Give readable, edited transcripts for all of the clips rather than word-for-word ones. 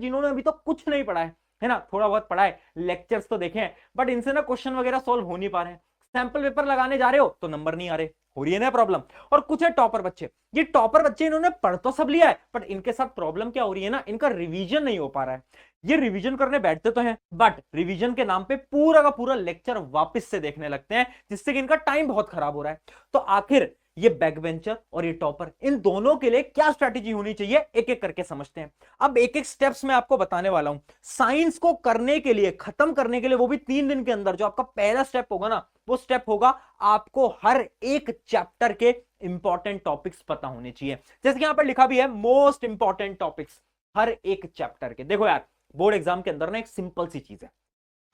जिन्होंने अभी तक कुछ नहीं पढ़ा है ना, थोड़ा बहुत पढ़ा है, लेक्चर्स तो देखे हैं, बट इनसे ना क्वेश्चन वगैरह सॉल्व हो नहीं पा रहे हैं। सैंपल पेपर लगाने जा रहे हो तो नंबर नहीं आ रहे, हो रही है ना प्रॉब्लम। और कुछ है टॉपर बच्चे, ये टॉपर बच्चे इन्होंने पढ़ तो सब लिया है, बट इनके साथ प्रॉब्लम क्या हो रही है ना, इनका रिवीजन नहीं हो पा रहा है। ये रिवीजन करने बैठते तो हैं, बट रिवीजन के नाम पे पूरा का पूरा लेक्चर वापस से देखने लगते हैं, जिससे कि इनका टाइम बहुत खराब हो रहा है। तो आखिर ये बैक बेंचर और ये टॉपर, इन दोनों के लिए क्या स्ट्रैटेजी होनी चाहिए, एक एक करके समझते हैं। अब एक एक स्टेप्स मैं आपको बताने वाला हूं। साइंस को करने के लिए, खत्म करने के लिए, वो भी 3 दिन के अंदर, जो आपका पहला स्टेप होगा ना, वो स्टेप होगा आपको हर एक चैप्टर के इंपॉर्टेंट टॉपिक्स पता होने चाहिए। जैसे कि यहां पर लिखा भी है, मोस्ट इंपॉर्टेंट टॉपिक्स हर एक चैप्टर के। देखो यार, बोर्ड एग्जाम के अंदर ना एक सिंपल सी चीज है,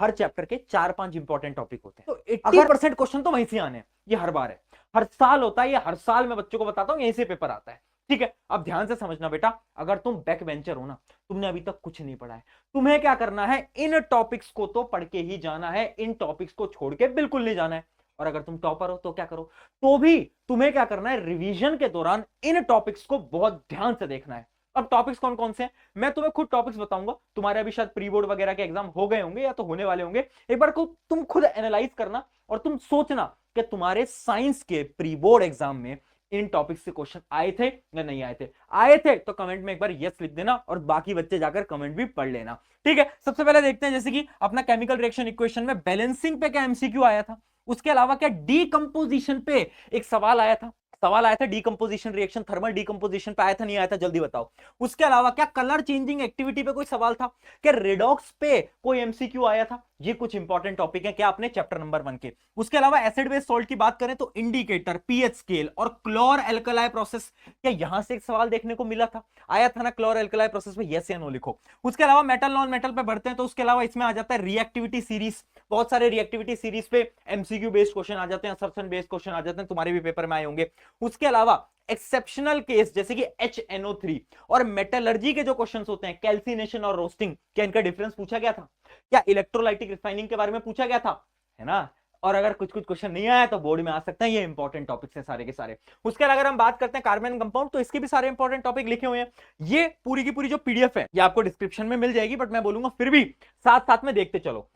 हर चैप्टर के 4-5 इंपॉर्टेंट टॉपिक होते हैं, तो 80% क्वेश्चन तो वहीं से आने हैं। ये हर बार है, हर साल होता है, ये हर साल मैं बच्चों को बताता हूं, यहीं से पेपर आता है। ठीक है, अब ध्यान से समझना बेटा, अगर तुम बैक बेंचर हो ना, तुमने अभी तक कुछ नहीं पढ़ा है, तुम्हें क्या करना है, इन टॉपिक्स को तो पढ़ के ही जाना है, इन टॉपिक्स को छोड़ के बिल्कुल नहीं जाना है। और अगर तुम टॉपर हो तो क्या करो, तो भी तुम्हें क्या करना है, रिवीजन के दौरान इन टॉपिक्स को बहुत ध्यान से देखना है। अब टॉपिक्स कौन कौन से हैं, मैं तुम्हें खुद टॉपिक्स बताऊंगा, तुम्हारे अभी शायद प्री बोर्ड वगैरह के एग्जाम हो गए होंगे या तो होने वाले होंगे। एक बार को तुम खुद एनालाइज करना और तुम सोचना कि तुम्हारे साइंस के प्री बोर्ड एग्जाम में इन टॉपिक्स से क्वेश्चन आए थे या नहीं आए थे। आए थे तो कमेंट में एक बार यस लिख देना, और बाकी बच्चे जाकर कमेंट भी पढ़ लेना। ठीक है, सबसे पहले देखते हैं, जैसे कि अपना केमिकल रिएक्शन इक्वेशन में बैलेंसिंग पे क्या एमसीक्यू आया था, उसके अलावा क्या डीकंपोजिशन पे एक सवाल आया था डीकंपोजिशन रिएक्शन, थर्मल डीकंपोजिशन पे आया था, नहीं आया था, जल्दी बताओ। उसके अलावा क्या कलर चेंजिंग एक्टिविटी पे कोई सवाल था, क्या रिडॉक्स पे कोई एमसीक्यू आया था। ये कुछ इंपॉर्टेंट टॉपिक है क्या अपने चैप्टर नंबर 1 के। उसके अलावा एसिड बेस सॉल्ट की बात करें तो इंडिकेटर, पीएच स्केल और क्लोर एल्कलाई प्रोसेस, क्या यहां से एक सवाल देखने को मिला था, आया था ना क्लोर एल्कलाई प्रोसेस में, यस या नो लिखो। उसके अलावा मेटल नॉन मेटल पे बढ़ते हैं, तो उसके अलावा इसमें आ जाता है रिएक्टिविटी सीरीज, बहुत सारे रिएक्टिविटी सीरीज पे एमसीक्यू बेस्ड क्वेश्चन आ जाते हैं, असर्शन बेस्ड क्वेश्चन आ जाते हैं, तुम्हारे भी पेपर में आए होंगे। उसके अलावा एक्सेप्शनल केस जैसे कि HNO3 और मेटलर्जी के जो क्वेश्चंस होते हैं, कैल्सिनेशन और रोस्टिंग, क्या इनका डिफरेंस पूछा गया था, क्या इलेक्ट्रोलाइटिक रिफाइनिंग के बारे में पूछा गया था, है ना। और अगर कुछ कुछ क्वेश्चन नहीं आया तो बोर्ड में आ सकते हैं, ये इंपॉर्टेंट टॉपिक्स हैं सारे के सारे। उसके अलावा अगर हम बात करते हैं कार्बन कंपाउंड, तो इसके भी सारे इंपॉर्टेंट टॉपिक लिखे हुए हैं। ये पूरी की पूरी जो पीडीएफ है ये आपको डिस्क्रिप्शन में मिल जाएगी, बट मैं बोलूंगा फिर भी साथ साथ में देखते चलो।